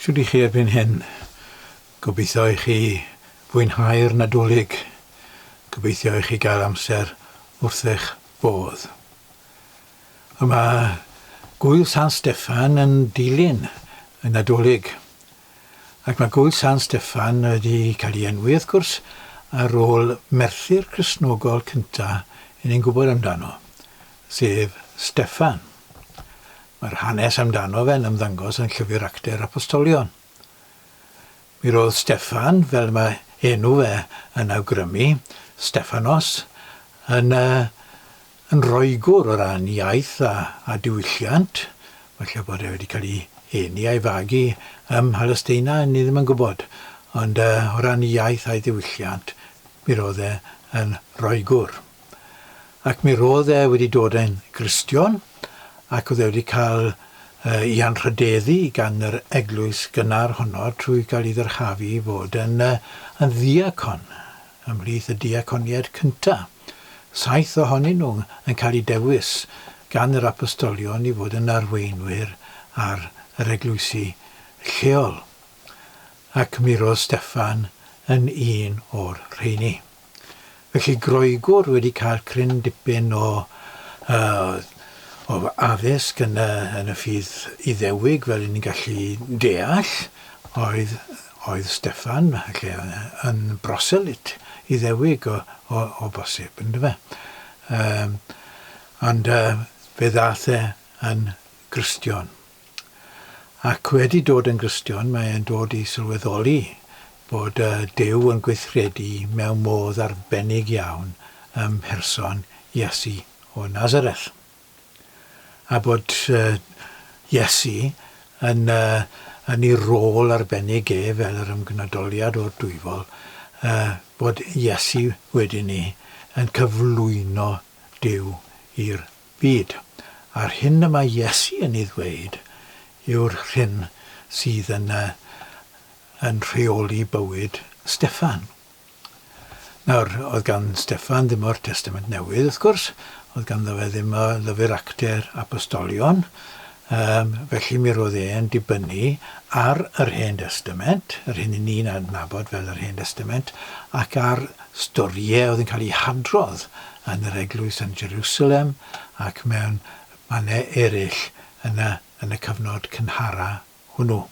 Siwr i chi erbyn hyn, gobeithio i chi fwynhau'r Nadolig, gobeithio i chi gael amser wrth eich bodd. Mae Gwyl San Steffan yn dilyn y Nadolig, ac mae Gwyl San Steffan wedi cael ei enwi wrth gwrs ar ôl Merthyr Cristnogol cyntaf yn ein gwybod amdano, sef Steffan. Mae'r hanes amdano fe'n ymddangos yn Llyfr Actau'r Apostolion. Mi roedd Steffan, fel mae enw fe yn awgrymu, Stephanos, yn roegwr o ran iaith a diwylliant. Falle bod e wedi cael ei eni a'i fagu ym Mhalesteina, ni ddim yn gwybod. Ond o ran iaith a'i diwylliant, mi roedd e yn roegwr. Ac mi roedd e wedi dod yn Gristion, ac oedd e wedi cael ei anrhydeddu gan yr eglwys gynnar honno trwy gael ei ddyrchafu i fod yn ddiacon, ymhlith y diaconiad cyntaf. 7 ohonyn nhw yn cael ei dewis gan yr apostolion i fod yn arweinwyr ar yr eglwysi lleol. Ac mi roedd Steffan yn un o'r rheini. Felly Groegwr wedi cael cryn dipyn o addysg yn y ffydd Iddewig fel ni'n gallu deall, oedd Steffan yn broselit Iddewig o bosib, ynddo fe. Ond fe ddaeth e yn Gristion. Ac wedi dod yn Gristion, mae e'n dod i sylweddoli bod Duw yn gweithredu mewn modd arbennig iawn ym mherson Iesu o Nazareth. A bod Iesu yn ei rôl arbennig fel yr ymgnadoliad o'r dwyfol, bod Iesu wedyn ni yn cyflwyno Duw i'r byd. A'r hyn y mae Iesu yn ei ddweud yw'r hyn sydd yn rheoli bywyd Steffan. Nawr, oedd gan Steffan ddim o'r Testament Newydd, wrth gwrs, oedd ganddo fe ddim o Lyfr Actau'r Apostolion, felly mi roedd e'n dibynnu ar yr Hen Testament, yr hyn i ni'n adnabod fel yr Hen Testament, ac ar storiau oedd yn cael eu hadrodd yn yr eglwys yn Jerusalem ac mewn mannau eraill yn y cyfnod cynhara hwnnw.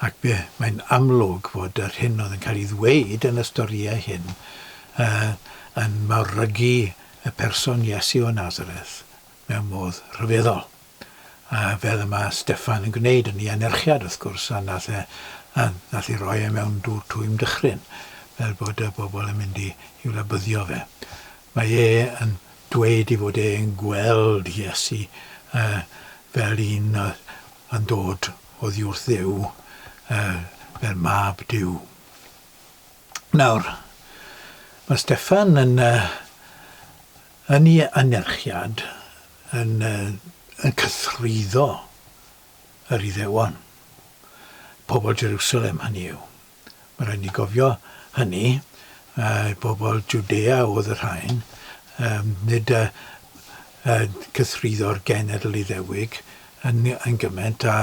Ac mae'n amlwg fod yr hyn oedd yn cael ei ddweud yn y storiau hyn yn mawrygu y person Iesu o Nazareth mewn modd rhyfeddol. Fel yma Steffan yn gwneud yn ei anerchiad wrth gwrs, a nath ei roi e mewn dŵr twym dychryn, fel bod y bobl yn mynd i wlybyddio fe. Mae e yn dweud i fod e'n gweld Iesu fel un yn dod o ddiwrth Dduw, fel mab Duw. Nawr, mae Steffan yn ei anerchiad yn cythryddo yr Iddewon. Pobl Jerusalem hynny yw. Mae rhaid ni gofio hynny, bobl Judea oedd y rhain, nid cythryddo'r genedl Iddewig yn gymaint a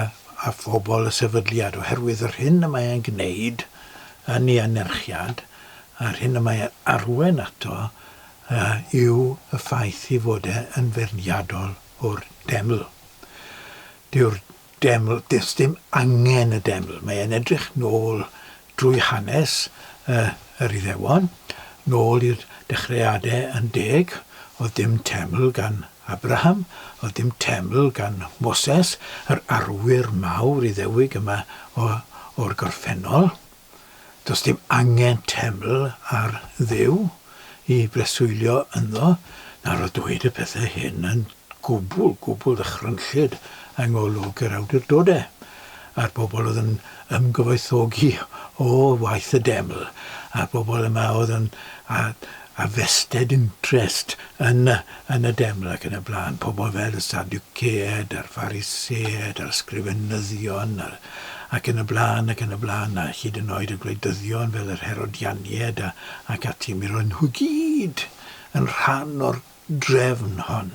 phobl y sefydliad, oherwydd yr hyn y mae e'n gwneud yn ei anerchiad, a'r hyn y mae e'n arwen ato, yw y ffaith i fod yn ferniadol o'r deml. Dyw'r deml, does dim angen y deml. Mae e'n edrych nôl drwy hanes yr Iddewon, nôl i'r dechreuadau yn 10, oedd dim teml gan Abraham, oedd dim teml gan Moses, yr arwyr mawr Iddewig yma o'r gorffennol. Does dim angen teml ar Dduw i breswylio ynddo, nawr o dweud y pethau hyn yn gwbl ddychrynllyd yng ngolwg yr awdurdodau. A'r bobl oedd yn ymgyfoethogi o waith y deml, a'r bobl yma oedd yn a vested interest yn y deml ac yn y blaen. Pobl fel y Sadduceaid, a'r Phariseaid, a'r Sgrifenyddion, ac yn y blaen, a hyd yn oed y gwleidyddion fel yr Herodianiaid ac ati. Mi roedd nhw gyd yn rhan o'r drefn hon.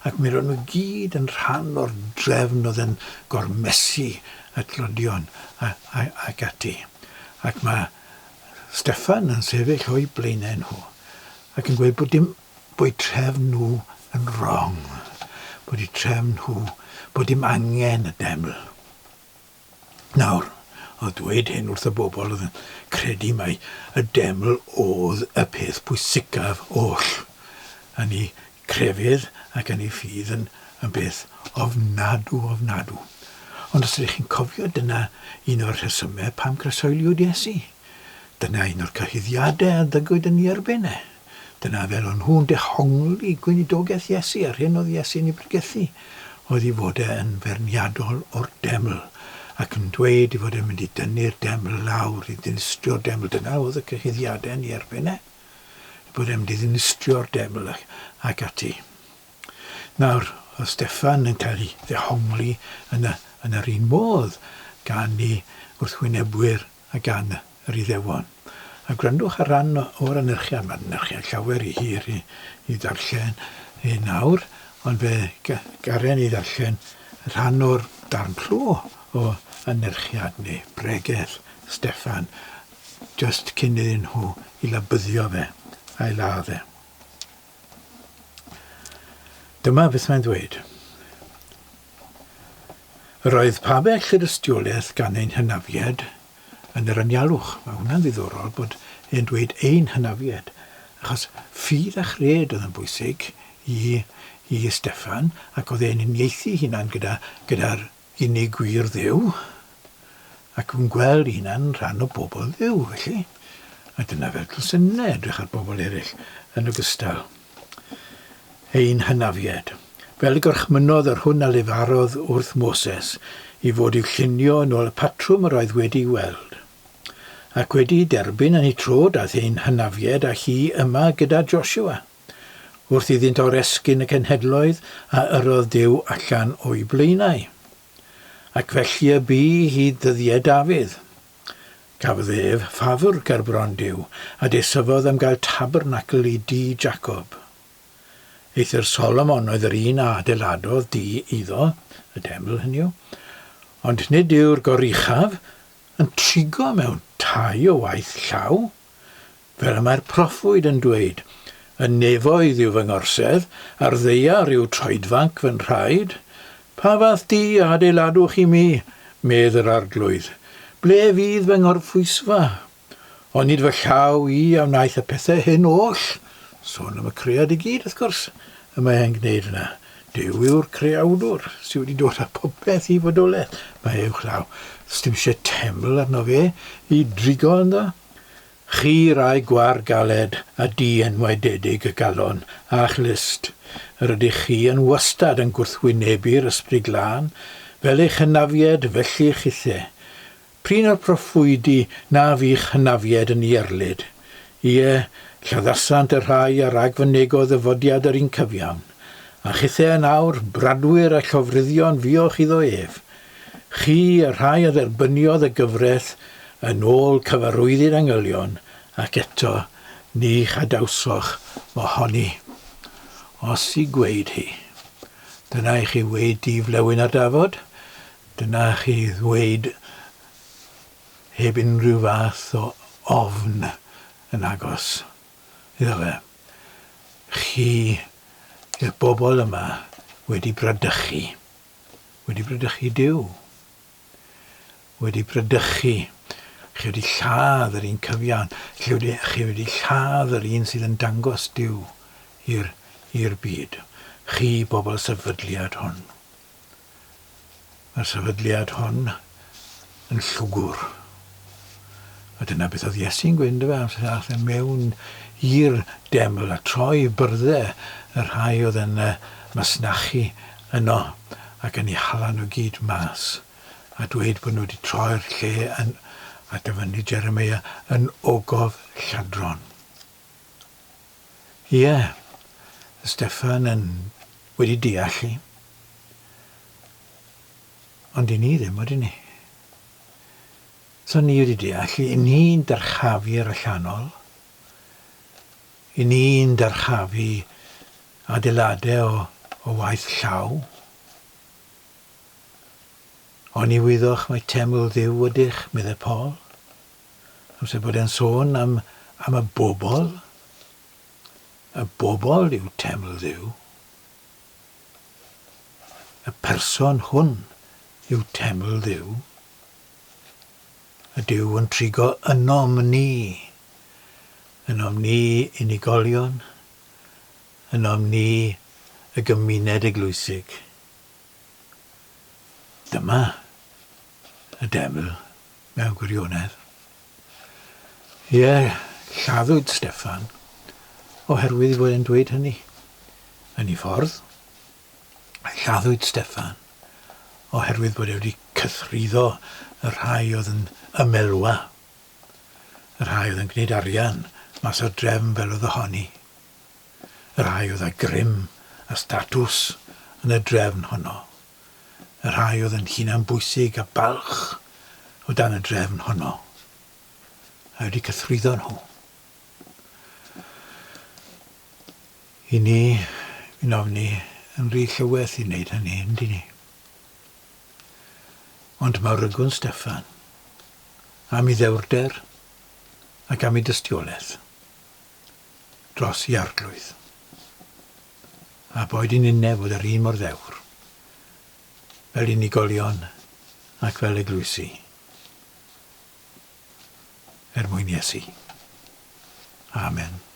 ac mi ro'n nhw gyd yn rhan o'r drefn oedd yn gormesu y clodion ac ati. Ac mae Steffan yn sefyll o'i blaenau nhw ac yn gweud bod trefn nhw yn wrong, bod eu trefn nhw, bod dim angen y deml. Nawr, o dweud hyn wrth y bobl oedd yn credu mai y deml oedd y peth pwysicaf oll yn ei crefydd ac yn ei ffydd yn beth ofnadw. Ond os ydych chi'n cofio, dyna un o'r rhesymau pam croeshoeliwyd Iesu. Dyna un o'r cyhuddiadau a ddygwyd yn ei erbyn e. Dyna fel o'n nhw'n dehongli gweinidogaeth Iesu ar hyn oedd Iesu'n ei bregethu. Oedd ei fod e'n ferniadol o'r deml ac yn dweud ei fod e'n mynd i dynnu'r deml lawr, i ddinistrio'r deml. Dyna oedd y cyhuddiadau yn ei erbyn e. Bod e'n mynd i ddinistrio'r deml ac ati. Nawr, oedd Steffan yn cael ei ddehongli yn yr un modd gan ei wrthwynebwyr a gan yr Iddewon. A gwrandwch ar ran o'r anerchiad. Mae'r anerchiad llawer i hir i ddarllen nawr, ond fe garen i ddarllen rhan o'r darn clo o anerchiad neu bregeth Steffan, just cyn iddyn nhw i labyddio fe a'i ladd e. Dyma beth mae'n dweud. Yr oedd pabell yr ystiolaeth gan ein hynafiad yn yr anialwch. Mae hwnna'n ddiddorol bod e'n dweud ein hynafiad, achos ffydd a chred oedd yn bwysig i Steffan, ac oedd e'n uniaethu hunan gyda'r unig gwir Dduw, ac yn gweld hunan rhan o bobl Dduw, felly. A dyna fel clysynau edrych ar bobl eraill yn ogystal. Ein hynafiad. Fel y gorchmynodd yr hwn a lefarodd wrth Moses i fod i'w llunio yn ôl y patrwm yr oedd wedi'i weld. Ac wedi derbyn yn ei trod ath ein hynafiad a hi yma gyda Joshua, wrth iddynt oresgyn y cenhedloedd a yrodd Duw allan o'i blaenau. Ac felly y bu hyd ddyddiau Dafydd. Cafodd ef ffafr ger bron Duw a desyfodd am gael tabernacl i dŷ Jacob. Eithir Solomon oedd yr un a adeiladodd dŷ iddo, y deml hynny yw, ond nid yw'r goruchaf yn trigo mewn tai o waith llaw, fel y mae'r proffwyd yn dweud, yn nefoedd yw fy ngorsedd, ar ddeiar yw troedfanc fy'n rhaid. Pa fath di adeiladwch i mi, medd yr arglwydd, ble fydd fy ngorffwysfa? Ond nid fy llaw i a wnaeth y pethau hyn oll. Sôn am y cread i gyd, wrth gwrs, y mae e'n gwneud yna. Duw yw'r creawdwr sydd wedi dod â popeth i fodolaeth. Mae ewch law. Dim eisiau teml arno fe i drigo ynddo. Chi rai gwar galed a di enwaededig y galon a chlist. Yr ydych chi yn wastad yn gwrthwynebu'r ysbryd glân, fel eich hynafiad felly chithau. Prin o'r proffwydi na fi'ch hynafiad yn ei erlyd. Ie, lladdasant y rhai a ragfynegodd y fodiad yr un cyfiawn. A chithau nawr, bradwyr a llofruddion fiolch iddo ef. Chi y rhai a dderbyniodd y gyfraith yn ôl cyfarwyddi'r angylion, ac eto ni chadawsoch mohoni. Os i gweud hi, dyna i chi weid di flewyn ar dafod, dyna chi ddweud heb unrhyw fath o ofn yn agos iddo fe. Chi, y bobl yma, wedi bradychu Duw. Wedi bradychu. Chi wedi lladd yr un cyfiawn. Chi wedi lladd yr un sydd yn dangos Duw i'r byd. Chi bobl sefydliad hon. Mae'r sefydliad hon yn llwgwr. A dyna beth oedd Iesu'n gwynd fe amser ath mewn i'r deml a troi byrddau y rhai oedd yn masnachu yno ac yn ei hala nhw gyd mas a dweud bod nhw wedi troi'r lle a dyfynnu Jeremia yn ogof lladron. Ie, Steffan wedi deall hi. Ond i ni ddim, wedi ni. So ni wedi deall hi, i ni'n darchafu'r allanol, i ni'n darchafu adeiladau o waith llaw. O'n i wyddwch mae teml ddiw ydych, medde Paul. Amser bod e'n sôn am y bobl. Y bobl yw teml ddiw. Y person hwn yw teml ddiw. Y Dyw yn trigo ynom ni. Ynom ni unigolion. Ynom ni y gymuned eglwysig. Dyma y deml mewn gwirionedd. Ie, lladdwyd Steffan oherwydd fod e'n dweud hynny. Yn ei ffordd, lladdwyd Steffan oherwydd bod e wedi cythruddo y rhai oedd yn ymelwa. Y rhai oedd yn gwneud arian mas o'r drefn fel oedd ohoni. Y rhai oedd â grym a statws yn y drefn honno. Y rhai oedd yn hunan bwysig a balch o dan y drefn honno. A wedi cythruddo nhw. I ni, fi'n ofni, yn rhy llywaeth i wneud hynny, ynddi ni. Ond mae rygwn Steffan am ei ddewrder ac am ei dystiolaeth dros ei arglwydd. A boed i'n unne fod yr un mor ddewr fel unigolion ac fel eglwysi. Er mwyn Iesu. Amen.